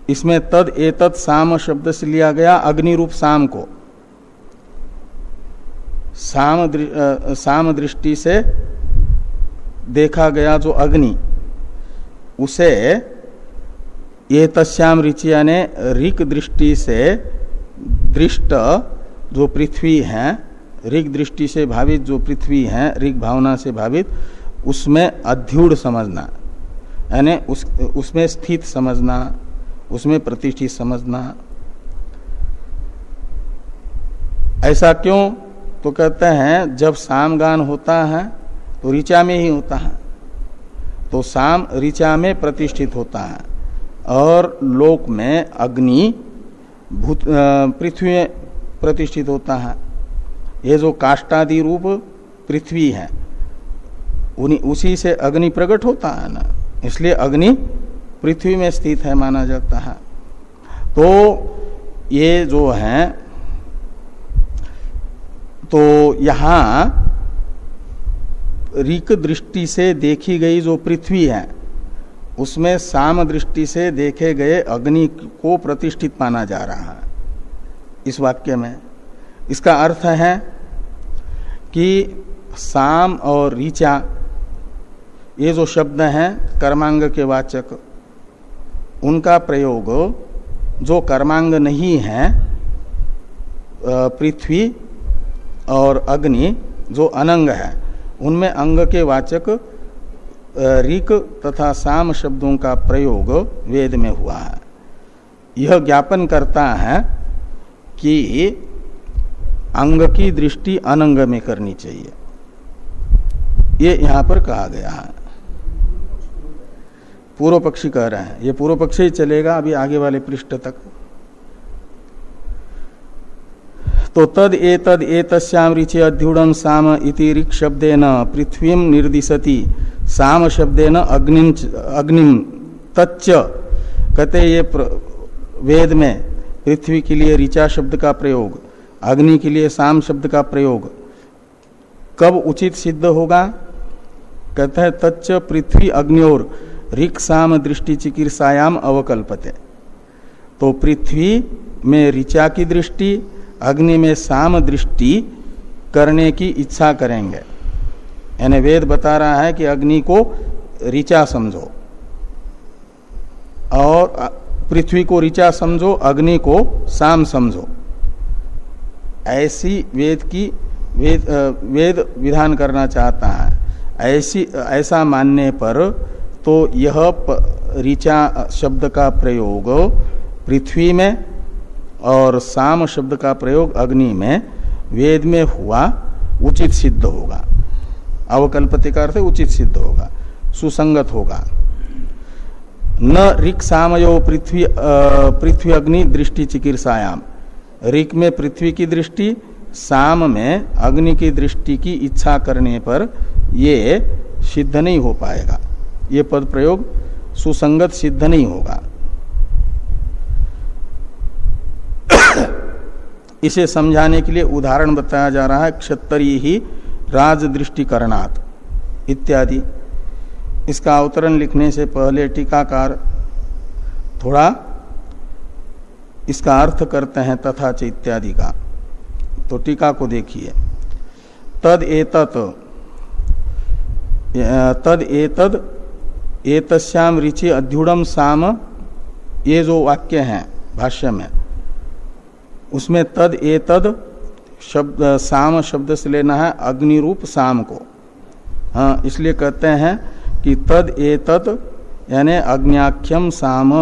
इसमें तद एतत् साम शब्द से लिया गया अग्नि रूप साम को। साम दृष्टि से देखा गया जो अग्नि, उसे एतस्याम ऋचि यानी ऋक् दृष्टि से दृष्ट जो पृथ्वी है, ऋक् दृष्टि से भावित जो पृथ्वी है, ऋक् भावना से भावित, उसमें अध्युड समझना यानी उसमें स्थित समझना, उसमें प्रतिष्ठित समझना। ऐसा क्यों? तो कहते हैं जब सामगान होता है तो ऋचा में ही होता है, तो साम ऋचा में प्रतिष्ठित होता है और लोक में अग्नि पृथ्वी में प्रतिष्ठित होता है। ये जो काष्ठादि रूप पृथ्वी है उसी से अग्नि प्रकट होता है ना, इसलिए अग्नि पृथ्वी में स्थित है माना जाता है। तो ये जो है, तो यहां ऋक् दृष्टि से देखी गई जो पृथ्वी है उसमें साम दृष्टि से देखे गए अग्नि को प्रतिष्ठित माना जा रहा है इस वाक्य में। इसका अर्थ है कि साम और ऋचा ये जो शब्द हैं कर्मांग के वाचक, उनका प्रयोग जो कर्मांग नहीं है पृथ्वी और अग्नि जो अनंग है, उनमें अंग के वाचक ऋक् तथा साम शब्दों का प्रयोग वेद में हुआ है। यह ज्ञापन करता है कि अंग की दृष्टि अनंग में करनी चाहिए, ये यहां पर कहा गया है। पूर्व पक्षी कह रहे हैं, ये पूर्व पक्षी ही चलेगा अभी आगे वाले पृष्ठ तक। तो तद एतस्याम ऋचि अध्युडम साम इति ऋक् शब्देन पृथ्वीं निर्दिशति, साम शब्देन अग्निम तच्च। कहते ये वेद में पृथ्वी के लिए ऋचा शब्द का प्रयोग, अग्नि के लिए साम शब्द का प्रयोग कब उचित सिद्ध होगा? कहते हैं तच्च पृथ्वी अग्नियोर ऋक् साम दृष्टि चिकीर्षायाम अवकल्पते। तो पृथ्वी में ऋचा की दृष्टि, अग्नि में साम दृष्टि करने की इच्छा करेंगे। यानी वेद बता रहा है कि अग्नि को ऋचा समझो और पृथ्वी को ऋचा समझो, अग्नि को साम समझो। ऐसी वेद विधान करना चाहता है। ऐसा मानने पर तो यह ऋचा शब्द का प्रयोग पृथ्वी में और साम शब्द का प्रयोग अग्नि में वेद में हुआ उचित सिद्ध होगा। अवकल्पते का अर्थ उचित सिद्ध होगा, सुसंगत होगा। न ऋक् सामयो पृथ्वी अग्नि दृष्टि चिकीर्षायाम, ऋक् में पृथ्वी की दृष्टि, साम में अग्नि की दृष्टि की इच्छा करने पर ये सिद्ध नहीं हो पाएगा, ये पद प्रयोग सुसंगत सिद्ध नहीं होगा। इसे समझाने के लिए उदाहरण बताया जा रहा है, क्षत्रिय ही राज दृष्टिकरणात् इत्यादि। इसका अवतरण लिखने से पहले टीकाकार थोड़ा इसका अर्थ करते हैं तथा च इत्यादि का। तो टीका को देखिए, तद एतत् तद एतद एतस्याम ऋचि अध्युड़म साम, ये जो वाक्य हैं भाष्य में, उसमें तद एतद शब्द, साम शब्द से लेना है अग्नि रूप साम को। हाँ, इसलिए कहते हैं कि तद एतद यानी अग्न्याख्यम साम,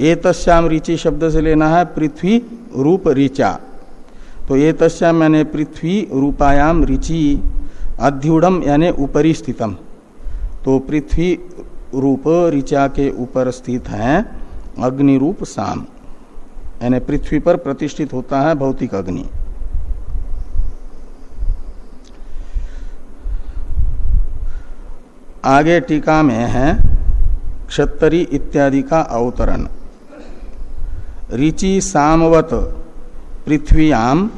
एतस्याम ऋचि शब्द से लेना है पृथ्वी रूप ऋचा। तो एतस्याम यानी पृथ्वी रूपायाम ऋचि, अध्युड़म यानी उपरि स्थितम, तो पृथ्वी रूप ऋचा के ऊपर स्थित है अग्नि रूप साम, यानी पृथ्वी पर प्रतिष्ठित होता है भौतिक अग्नि। आगे टीका में है क्षत्तरी इत्यादि का अवतरण। ऋचि सामवत पृथ्व्याम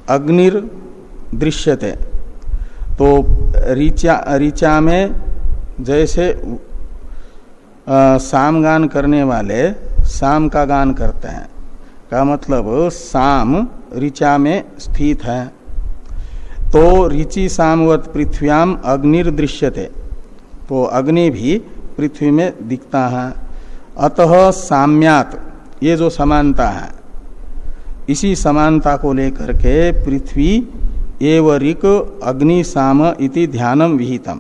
अग्निर दृश्यते, तो ऋचा में जैसे सामगान करने वाले साम का गान करते हैं, का मतलब साम ऋचा में स्थित है, तो ऋचि सामवत पृथ्व्याम अग्निर्दृश्यते, तो अग्नि भी पृथ्वी में दिखता है। अतः साम्यात, ये जो समानता है, इसी समानता को लेकर के पृथ्वी एव ऋक अग्नि साम इति ध्यानम विहितम,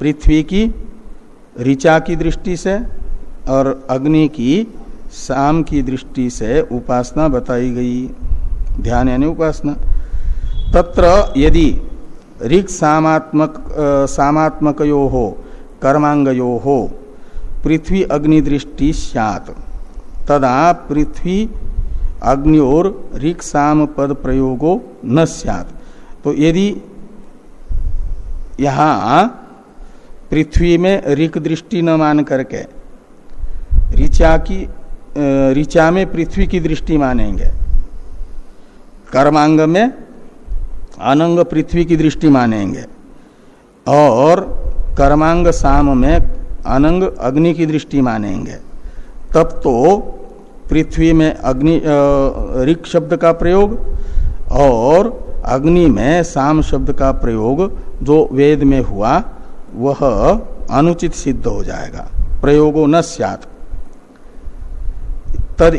पृथ्वी की ऋचा की दृष्टि से और अग्नि की साम की दृष्टि से उपासना बताई गई, ध्यान यानी उपासना। तत्र यदि ऋक् सामात्मकयोः कर्मांगयोः पृथ्वी अग्नि दृष्टि स्यात्, तदा पृथ्वी अग्नियोर ऋक् साम पद प्रयोगो न स्यात्। तो यदि यहाँ पृथ्वी में ऋक् दृष्टि न मान करके ऋचा में पृथ्वी की दृष्टि मानेंगे, कर्मांग में अनंग पृथ्वी की दृष्टि मानेंगे, और कर्मांग साम में अनंग अग्नि की दृष्टि मानेंगे, तब तो पृथ्वी में अग्नि ऋक् शब्द का प्रयोग और अग्नि में साम शब्द का प्रयोग जो वेद में हुआ वह अनुचित सिद्ध हो जाएगा, प्रयोगो न स्यात्। तद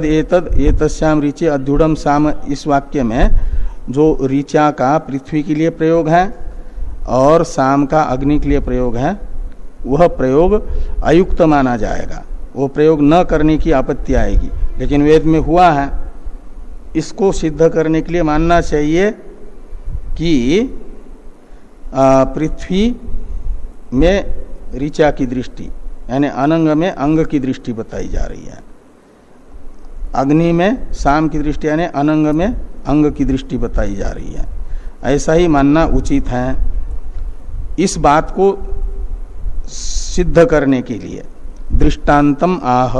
एतद एतस्याम ऋचि अध्युड़म साम, इस वाक्य में जो ऋचा का पृथ्वी के लिए प्रयोग है और साम का अग्नि के लिए प्रयोग है, वह प्रयोग अयुक्त माना जाएगा, वो प्रयोग न करने की आपत्ति आएगी। लेकिन वेद में हुआ है, इसको सिद्ध करने के लिए मानना चाहिए कि पृथ्वी में ऋचा की दृष्टि यानी अनंग में अंग की दृष्टि बताई जा रही है, अग्नि में साम की दृष्टि यानी अनंग में अंग की दृष्टि बताई जा रही है। ऐसा ही मानना उचित है। इस बात को सिद्ध करने के लिए दृष्टांतम आह,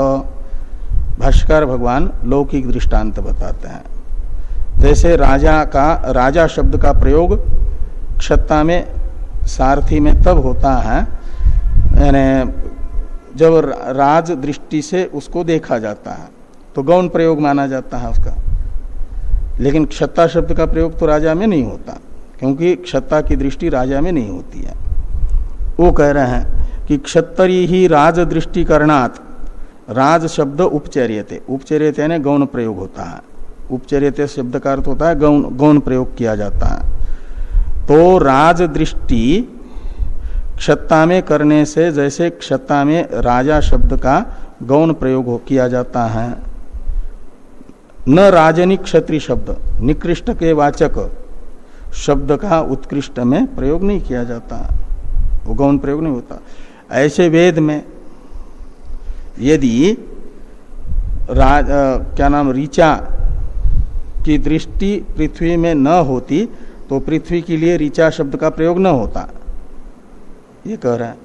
भाष्कर भगवान लौकिक दृष्टांत बताते हैं। जैसे राजा शब्द का प्रयोग क्षत्ता में सारथी में तब होता है यानी जब राज दृष्टि से उसको देखा जाता है, तो गौण प्रयोग माना जाता है उसका। लेकिन क्षत्ता शब्द का प्रयोग तो राजा में नहीं होता, क्योंकि क्षत्ता की दृष्टि राजा में नहीं होती है। वो कह रहे हैं कि क्षत्तरी ही राज दृष्टि करणात्, राज शब्द उपचर्यते, उपचर्यते यानी गौण प्रयोग होता है, उपचर्यते शब्द का अर्थ होता है गौण प्रयोग किया जाता है। तो राज दृष्टि क्षत्ता में करने से जैसे क्षत्ता में राजा शब्द का गौण प्रयोग किया जाता है, न राजनी क्षत्रिय शब्द निकृष्ट के वाचक शब्द का उत्कृष्ट में प्रयोग नहीं किया जाता, वो गौण प्रयोग नहीं होता। ऐसे वेद में यदि ऋचा की दृष्टि पृथ्वी में न होती तो पृथ्वी के लिए ऋचा शब्द का प्रयोग न होता, ये कह रहा है।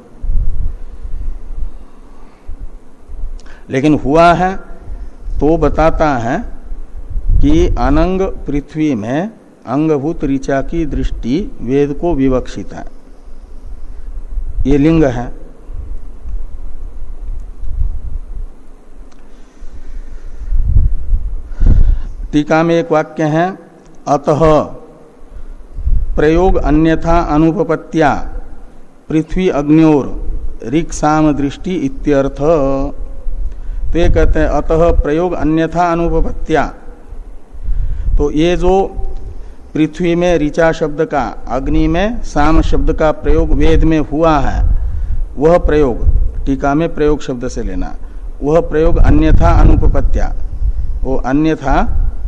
लेकिन हुआ है तो बताता है कि अनंग पृथ्वी में अंगभूत ऋचा की दृष्टि वेद को विवक्षित है, ये लिंग है। टीका में एक वाक्य है, अतः प्रयोग अन्यथा अनुपपत्या पृथ्वी अग्न्योर ऋक्साम दृष्टि इत्यर्थ। तो ये कहते हैं अतः प्रयोग अन्यथा अनुपपत्या, तो ये जो पृथ्वी में ऋचा शब्द का, अग्नि में साम शब्द का प्रयोग वेद में हुआ है, वह प्रयोग, टीका में प्रयोग शब्द से लेना, वह प्रयोग अन्यथा अनुपपत्या, वो अन्यथा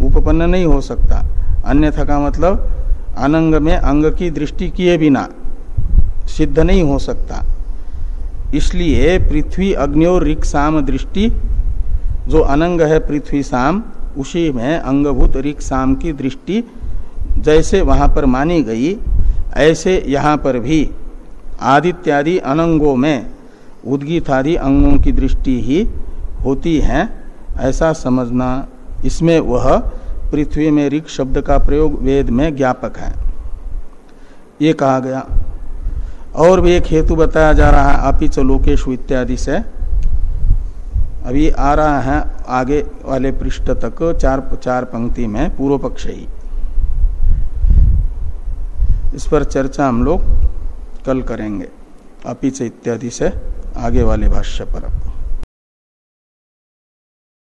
उपपन्न नहीं हो सकता। अन्यथा का मतलब अनंग में अंग की दृष्टि किए बिना सिद्ध नहीं हो सकता। इसलिए पृथ्वी अग्नि और ऋक् साम दृष्टि, जो अनंग है पृथ्वी साम, उसी में अंगभूत ऋक् साम की दृष्टि जैसे वहां पर मानी गई, ऐसे यहाँ पर भी आदित्यादि अनंगों में उद्गीतादि अंगों की दृष्टि ही होती है, ऐसा समझना। इसमें वह पृथ्वी में ऋक् शब्द का प्रयोग वेद में ज्ञापक है, ये कहा गया। और भी एक हेतु बताया जा रहा है अपिच लोकेशु इत्यादि से। अभी आ रहा है आगे वाले पृष्ठ तक, चार पंक्ति में पूर्व पक्ष ही। इस पर चर्चा हम लोग कल करेंगे, अपिच इत्यादि से आगे वाले भाष्य पर।